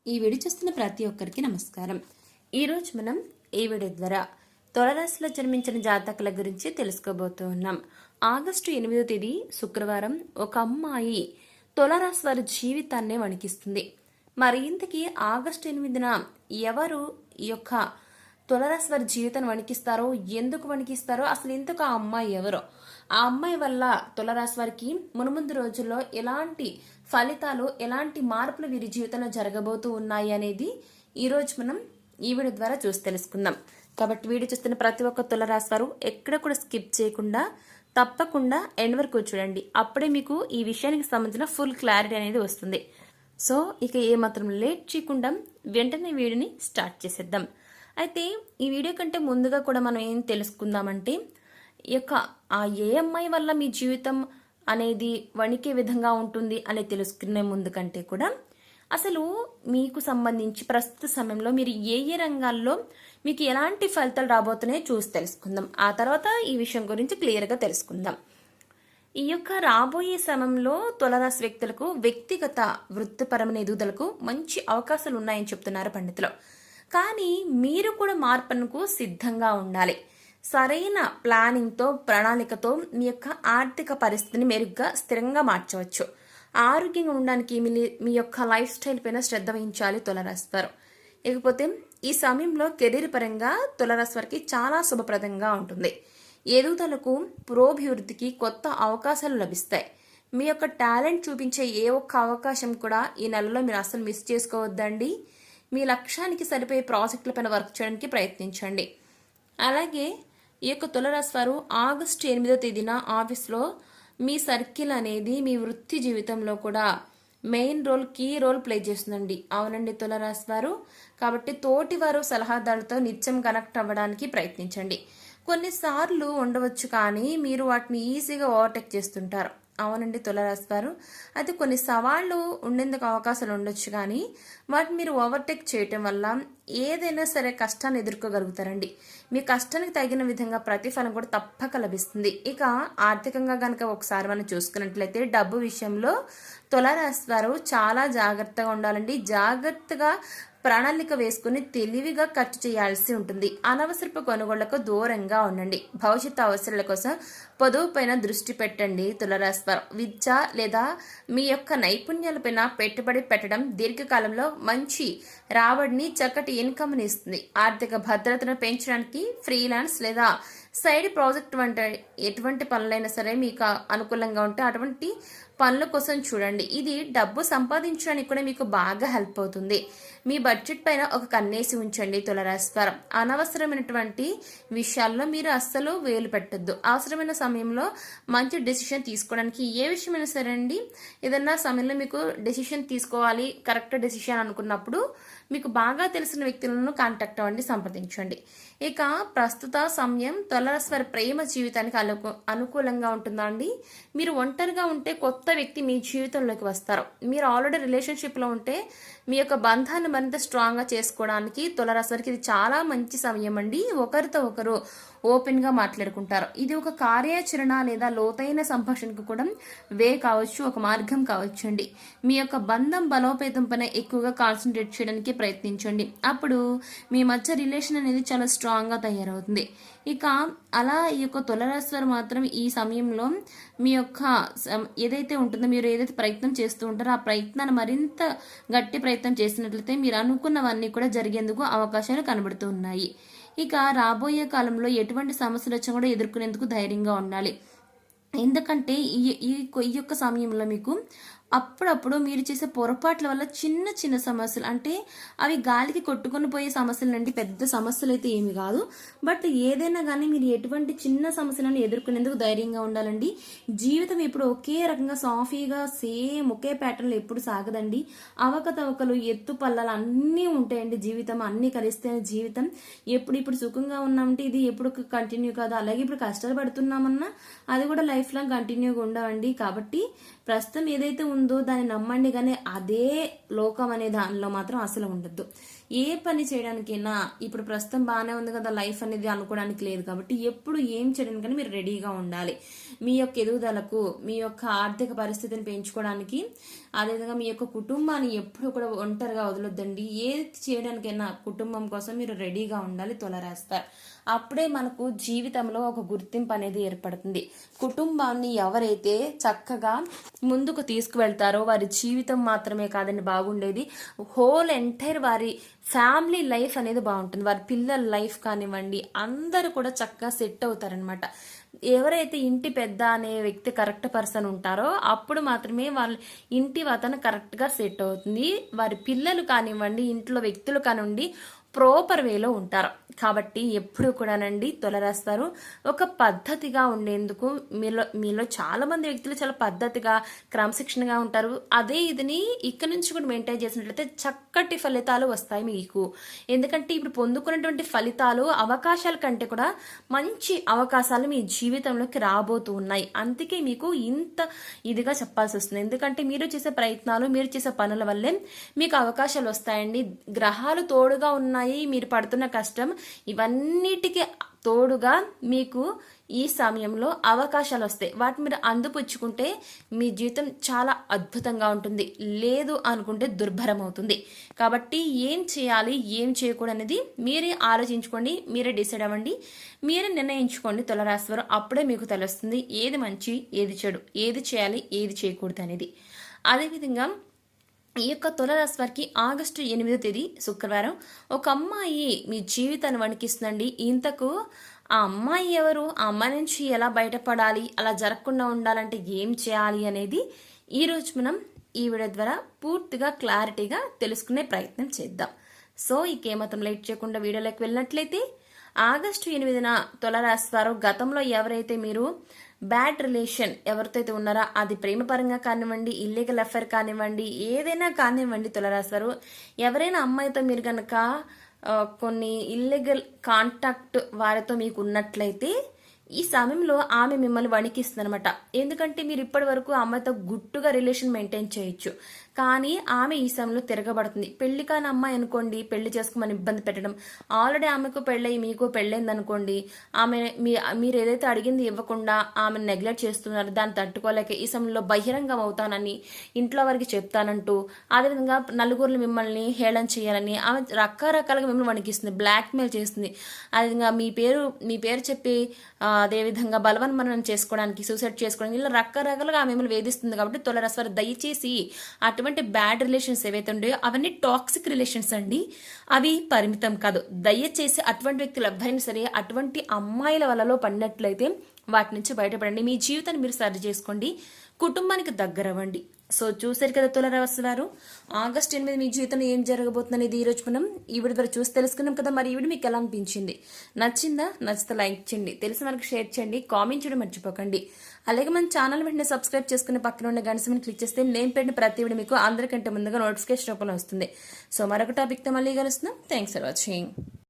ఈ వీడియో చూస్తున్న ప్రతి ఒక్కరికి నమస్కారం. ఈరోజు మనం ఈ వీడియో ద్వారా తులారాశిలో జన్మించిన జాతకుల గురించి తెలుసుకోబోతూ ఉన్నాం. ఆగస్టు 8వ తేదీ శుక్రవారం ఒక అమ్మాయి తులారాశి వారి జీవితాన్నే వణికిస్తుంది. మరి ఇంతకీ ఆగస్టు 8న ఎవరు ఈ యొక్క తులారాశి వారి జీవితాన్ని వణికిస్తారో, ఎందుకు వణికిస్తారో, అసలు ఇంతకు ఆ అమ్మాయి ఎవరో, ఆ అమ్మాయి వల్ల తులారాశి వారికి మునుముందు రోజుల్లో ఎలాంటి ఫలితాలు, ఎలాంటి మార్పులు వీరి జీవితంలో జరగబోతూ ఉన్నాయి అనేది ఈరోజు మనం ఈ వీడియో ద్వారా చూసి తెలుసుకుందాం. కాబట్టి వీడియో చూస్తున్న ప్రతి ఒక్క తులారాశి వారు ఎక్కడ కూడా స్కిప్ చేయకుండా తప్పకుండా ఎండ్ వరకు చూడండి. అప్పుడే మీకు ఈ విషయానికి సంబంధించిన ఫుల్ క్లారిటీ అనేది వస్తుంది. సో ఇక ఏమాత్రం లేట్ చేయకుండా వెంటనే వీడియోని స్టార్ట్ చేసేద్దాం. అయితే ఈ వీడియో కంటే ముందుగా కూడా మనం ఏం తెలుసుకుందామంటే, ఈ యొక్క ఆ ఏఎంఐ వల్ల మీ జీవితం అనేది వణికే విధంగా ఉంటుంది అని తెలుసుకునే ముందు కంటే కూడా అసలు మీకు సంబంధించి ప్రస్తుత సమయంలో మీరు ఏ ఏ రంగాల్లో మీకు ఎలాంటి ఫలితాలు రాబోతున్నాయో చూసి తెలుసుకుందాం. ఆ తర్వాత ఈ విషయం గురించి క్లియర్గా తెలుసుకుందాం. ఈ యొక్క రాబోయే సమయంలో తులారాశి వ్యక్తులకు వ్యక్తిగత వృత్తిపరమైన ఎదుగుదలకు మంచి అవకాశాలు ఉన్నాయని చెప్తున్నారు పండితులు. కానీ మీరు కూడా మార్పునకు సిద్ధంగా ఉండాలి. సరైన ప్లానింగ్తో, ప్రణాళికతో మీ యొక్క ఆర్థిక పరిస్థితిని మెరుగ్గా స్థిరంగా మార్చవచ్చు. ఆరోగ్యంగా ఉండడానికి మీ యొక్క లైఫ్ స్టైల్ పైన శ్రద్ధ వహించాలి తులారాశి వారు. ఇకపోతే ఈ సమయంలో కెరీర్ పరంగా తులారాశి వారికి చాలా శుభప్రదంగా ఉంటుంది. ఎదుగుదలకు, పురోభివృద్ధికి కొత్త అవకాశాలు లభిస్తాయి. మీ యొక్క టాలెంట్ చూపించే ఏ ఒక్క అవకాశం కూడా ఈ నెలలో మీరు అసలు మిస్ చేసుకోవద్దండి. మీ లక్ష్యానికి సరిపోయే ప్రాజెక్టులపైన వర్క్ చేయడానికి ప్రయత్నించండి. అలాగే ఈ యొక్క తులారాశి వారు ఆగస్టు 8వ తేదీన ఆఫీస్లో మీ సర్కిల్ అనేది మీ వృత్తి జీవితంలో కూడా main role, key role play చేస్తుందండి. అవునండి తులారాశి వారు. కాబట్టి తోటి వారు సలహాదారులతో నిత్యం కనెక్ట్ అవ్వడానికి ప్రయత్నించండి. కొన్నిసార్లు ఉండవచ్చు కానీ మీరు వాటిని ఈజీగా ఓవర్టేక్ చేస్తుంటారు. అవునండి తులారాశి వారు. అయితే కొన్ని సవాళ్లు ఉండేందుకు అవకాశాలు ఉండొచ్చు కానీ వాటిని మీరు ఓవర్టేక్ చేయటం వల్ల ఏదైనా సరే కష్టాన్ని ఎదుర్కోగలుగుతారండి. మీ కష్టానికి తగిన విధంగా ప్రతిఫలం కూడా తప్పక లభిస్తుంది. ఇక ఆర్థికంగా కనుక ఒకసారి మనం చూసుకున్నట్లయితే డబ్బు విషయంలో తులారాశి వారు చాలా జాగ్రత్తగా ఉండాలండి. జాగ్రత్తగా ప్రణాళిక వేసుకుని తెలివిగా ఖర్చు చేయాల్సి ఉంటుంది. అనవసరపు కొనుగోళ్లకు దూరంగా ఉండండి. భవిష్యత్తు అవసరాల కోసం పొదుపు పైన దృష్టి పెట్టండి తులారాశి వారు. విద్య లేదా మీ యొక్క నైపుణ్యాలపైన పెట్టుబడి పెట్టడం దీర్ఘకాలంలో మంచి రాబడిని, చక్కటి ఇన్కమ్ని ఇస్తుంది. ఆర్థిక భద్రతను పెంచడానికి ఫ్రీలాన్స్ లేదా సైడ్ ప్రాజెక్ట్ వంటి ఎటువంటి పనులైనా సరే మీకు అనుకూలంగా ఉంటే అటువంటి పనుల కోసం చూడండి. ఇది డబ్బు సంపాదించడానికి కూడా మీకు బాగా హెల్ప్ అవుతుంది. మీ బడ్జెట్ పైన ఒక కన్నేసి ఉంచండి తులారాశి వారు. అనవసరమైనటువంటి విషయాల్లో మీరు అస్సలు వేలు పెట్టద్దు. అవసరమైన సమయంలో మంచి డెసిషన్ తీసుకోవడానికి ఏ విషయమైనా సరే అండి, ఏదన్నా సమయంలో మీకు డెసిషన్ తీసుకోవాలి, కరెక్ట్ డెసిషన్ అనుకున్నప్పుడు మీకు బాగా తెలిసిన వ్యక్తులను కాంటాక్ట్ అవ్వండి, సంప్రదించండి. ఇక ప్రస్తుత సమయం తులారాశి వారి ప్రేమ జీవితానికి అనుకూలంగా ఉంటుందా అండి. మీరు ఒంటరిగా ఉంటే కొత్త వ్యక్తి మీ జీవితంలోకి వస్తారు. మీరు ఆల్రెడీ రిలేషన్షిప్లో ఉంటే మీ యొక్క బంధాన్ని మరింత స్ట్రాంగ్గా చేసుకోవడానికి తులారాశి వారికి ఇది చాలా మంచి సమయం అండి. ఒకరితో ఒకరు ఓపెన్గా మాట్లాడుకుంటారు. ఇది ఒక కార్యాచరణ లేదా లోతైన సంభాషణకు కూడా కావచ్చు, ఒక మార్గం కావచ్చు అండి. మీ యొక్క బంధం బలోపేతం పైన ఎక్కువగా కాన్సన్ట్రేట్ చేయడానికి ప్రయత్నించండి. అప్పుడు మీ మధ్య రిలేషన్ అనేది చాలా స్ట్రాంగ్గా తయారవుతుంది. ఇక అలా ఈ యొక్క తులారాశి వారు మాత్రం ఈ సమయంలో మీ యొక్క ఏదైతే ఉంటుందో, మీరు ఏదైతే ప్రయత్నం చేస్తూ ఉంటారో ఆ ప్రయత్నాన్ని మరింత గట్టి ప్రయత్నం చేసినట్లయితే మీరు అనుకున్నవన్నీ కూడా జరిగేందుకు అవకాశాలు కనబడుతూ ఉన్నాయి. ఇక రాబోయే కాలంలో ఎటువంటి సమస్యలు వచ్చినా కూడా ఎదుర్కొనేందుకు ధైర్యంగా ఉండాలి. ఎందుకంటే ఈ యొక్క సమయంలో మీకు అప్పుడప్పుడు మీరు చేసే పొరపాట్ల వల్ల చిన్న చిన్న సమస్యలు, అంటే అవి గాలికి కొట్టుకొని పోయే సమస్యలు అండి, పెద్ద సమస్యలు అయితే ఏమి కాదు. బట్ ఏదైనా కానీ మీరు ఎటువంటి చిన్న సమస్యలను ఎదుర్కొనేందుకు ధైర్యంగా ఉండాలండి. జీవితం ఎప్పుడు ఒకే రకంగా సాఫీగా సేమ్ ఒకే ప్యాటర్న్లో ఎప్పుడు సాగదండి. అవకతవకలు, ఎత్తు పల్లాలు అన్నీ ఉంటాయండి. జీవితం అన్నీ కలిస్తే జీవితం. ఇప్పుడు సుఖంగా ఉన్నామంటే ఇది ఎప్పుడు కంటిన్యూ కాదు. అలాగే ఇప్పుడు కష్టాలు పడుతున్నామన్నా అది కూడా లైఫ్ లాంగ్ కంటిన్యూగా ఉండవండి. కాబట్టి ప్రస్తుతం ఏదైతే ఉందో దాన్ని నమ్మండి, కానీ అదే లోకం అనే దానిలో మాత్రం అసలు ఉండద్దు. ఏ పని చేయడానికైనా ఇప్పుడు ప్రస్తుతం బాగానే ఉంది కదా, లైఫ్ అనేది అనుకోవడానికి లేదు. కాబట్టి ఎప్పుడు ఏం చేయడానికైనా మీరు రెడీగా ఉండాలి. మీ యొక్క ఎదుగుదలకు, మీ యొక్క ఆర్థిక పరిస్థితిని పెంచుకోవడానికి అదేవిధంగా మీ యొక్క కుటుంబాన్ని ఎప్పుడు కూడా ఒంటరిగా వదలొద్దండి. ఏది చేయడానికైనా కుటుంబం కోసం మీరు రెడీగా ఉండాలి తులారాశివారు. అప్పుడే మనకు జీవితంలో ఒక గుర్తింపు అనేది ఏర్పడుతుంది. కుటుంబాన్ని ఎవరైతే చక్కగా ముందుకు తీసుకువెళ్తారో వారి జీవితం మాత్రమే కాదండి బాగుండేది, హోల్ ఎంటైర్ వారి ఫ్యామిలీ లైఫ్ అనేది బాగుంటుంది. వారి పిల్లల లైఫ్ కానివ్వండి అందరూ కూడా చక్కగా సెట్ అవుతారనమాట. ఎవరైతే ఇంటి పెద్ద అనే వ్యక్తి కరెక్ట్ పర్సన్ ఉంటారో అప్పుడు మాత్రమే వాళ్ళ ఇంటి వాతావరణం కరెక్ట్గా సెట్ అవుతుంది. వారి పిల్లలు కానివ్వండి ఇంట్లో వ్యక్తులు కానివ్వండి ప్రాపర్ వేలో ఉంటారు. కాబట్టి ఎప్పుడు కూడానండి తులారాశివారు ఒక పద్ధతిగా ఉండేందుకు మీలో చాలా మంది వ్యక్తులు చాలా పద్ధతిగా క్రమశిక్షణగా ఉంటారు. అదే ఇదిని ఇక్కడ నుంచి కూడా మెయింటైన్ చేసినట్లయితే చక్కటి ఫలితాలు వస్తాయి మీకు. ఎందుకంటే ఇప్పుడు పొందుకున్నటువంటి ఫలితాలు అవకాశాల కంటే కూడా మంచి అవకాశాలు మీ జీవితంలోకి రాబోతూ ఉన్నాయి. అందుకే మీకు ఇంత ఇదిగా చెప్పాల్సి వస్తుంది. ఎందుకంటే మీరు చేసే ప్రయత్నాలు మీరు చేసే పనుల వల్లే మీకు అవకాశాలు వస్తాయండి. గ్రహాలు తోడుగా ఉన్నాయి, మీరు పడుతున్న కష్టం ఇవన్నిటికీ తోడుగా మీకు ఈ సమయంలో అవకాశాలు వస్తాయి. వాటిని మీరు అందిపుచ్చుకుంటే మీ జీవితం చాలా అద్భుతంగా ఉంటుంది, లేదు అనుకుంటే దుర్భరం అవుతుంది. కాబట్టి ఏం చేయాలి ఏం చేయకూడదు అనేది మీరే ఆలోచించుకోండి, మీరే డిసైడ్ అవ్వండి, మీరే నిర్ణయించుకోండి తులారాశివారు. అప్పుడే మీకు తెలుస్తుంది ఏది మంచి ఏది చెడు, ఏది చేయాలి ఏది చేయకూడదు అనేది. అదేవిధంగా ఈ యొక్క తులారాశి వారికి ఆగస్టు 8వ తేదీ శుక్రవారం ఒక అమ్మాయి మీ జీవితాన్ని వణికిస్తుందండి. ఇంతకు ఆ అమ్మాయి ఎవరు, ఆ అమ్మాయి నుంచి ఎలా బయటపడాలి, అలా జరగకుండా ఉండాలంటే ఏం చేయాలి అనేది ఈరోజు మనం ఈ వీడియో ద్వారా పూర్తిగా క్లారిటీగా తెలుసుకునే ప్రయత్నం చేద్దాం. సో ఏమాత్రం లేట్ చేయకుండా వీడియోలోకి వెళ్ళినట్లయితే ఆగస్టు 8న తులారాశి వారు గతంలో ఎవరైతే మీరు బ్యాడ్ రిలేషన్ ఎవరితో అయితే ఉన్నారో అది ప్రేమపరంగా కానివ్వండి ఇల్లీగల్ అఫైర్ కానివ్వండి ఏదైనా కానివ్వండి తులారాశి వారు ఎవరైనా అమ్మాయితో మీరు కనుక కొన్ని ఇల్లీగల్ కాంటాక్ట్ వారితో మీకు ఉన్నట్లయితే ఈ సమయంలో ఆమె మిమ్మల్ని వణికిస్తుంది అనమాట. ఎందుకంటే మీరు ఇప్పటి వరకు అమ్మాయితో గుట్టుగా రిలేషన్ మెయింటైన్ చేయొచ్చు, కానీ ఆమె ఈ సమయంలో తిరగబడుతుంది. పెళ్లి కాని అమ్మాయి అనుకోండి పెళ్లి చేసుకోమని ఇబ్బంది పెట్టడం, ఆల్రెడీ ఆమెకు పెళ్ళయి మీకు పెళ్ళైంది అనుకోండి ఆమె మీరు ఏదైతే అడిగింది ఇవ్వకుండా ఆమెను నెగ్లెక్ట్ చేస్తున్నారు, దాన్ని తట్టుకోలేక ఈ సమయంలో బహిరంగం అవుతానని ఇంట్లో వారికి చెప్తానంటూ అదేవిధంగా నలుగురు మిమ్మల్ని హేళన చేయాలని ఆమె రకరకాలుగా మిమ్మల్ని వణికిస్తుంది, బ్లాక్మెయిల్ చేస్తుంది. అదేవిధంగా మీ పేరు చెప్పి అదేవిధంగా బలవన్మరణం చేసుకోవడానికి సూసైడ్ చేసుకోవడానికి ఇలా రకరకాలుగా మిమ్మల్ని వేధిస్తుంది. కాబట్టి తులారాశి వారు దయచేసి అటువంటి బ్యాడ్ రిలేషన్స్ ఏవైతే ఉన్నాయో అవన్నీ టాక్సిక్ రిలేషన్స్ అండి, అవి పరిమితం కాదు. దయచేసి అటువంటి వ్యక్తులు ఎవరైనా సరే అటువంటి అమ్మాయిల వలలో పడినట్లయితే వాటి నుంచి బయటపడండి, మీ జీవితాన్ని మీరు సరి చేసుకోండి, కుటుంబానికి దగ్గరవ్వండి. సో చూసారు కదా తులారాశి వారు ఆగస్టు 8 మీ జీవితంలో ఏం జరగబోతుంది అనేది ఈరోజు మనం ఈ వీడియో ద్వారా చూసి తెలుసుకున్నాం కదా. మరి ఈ వీడియో మీకు ఎలా అనిపించింది, నచ్చిందా? నచ్చితే లైక్ చేయండి, తెలిసిన వరకు షేర్ చేయండి, కామెంట్ చేయడం మర్చిపోకండి. అలాగే మన ఛానల్ వెంటనే సబ్స్క్రైబ్ చేసుకుని పక్కన ఉన్న గంట సింబల్ని క్లిక్ చేస్తే నేను పెట్టిన ప్రతి వీడియో మీకు అందరికంటే ముందుగా నోటిఫికేషన్ రూపంలో వస్తుంది. సో మరొక టాపిక్తో మళ్ళీ కలుస్తున్నాం. Thanks for watching.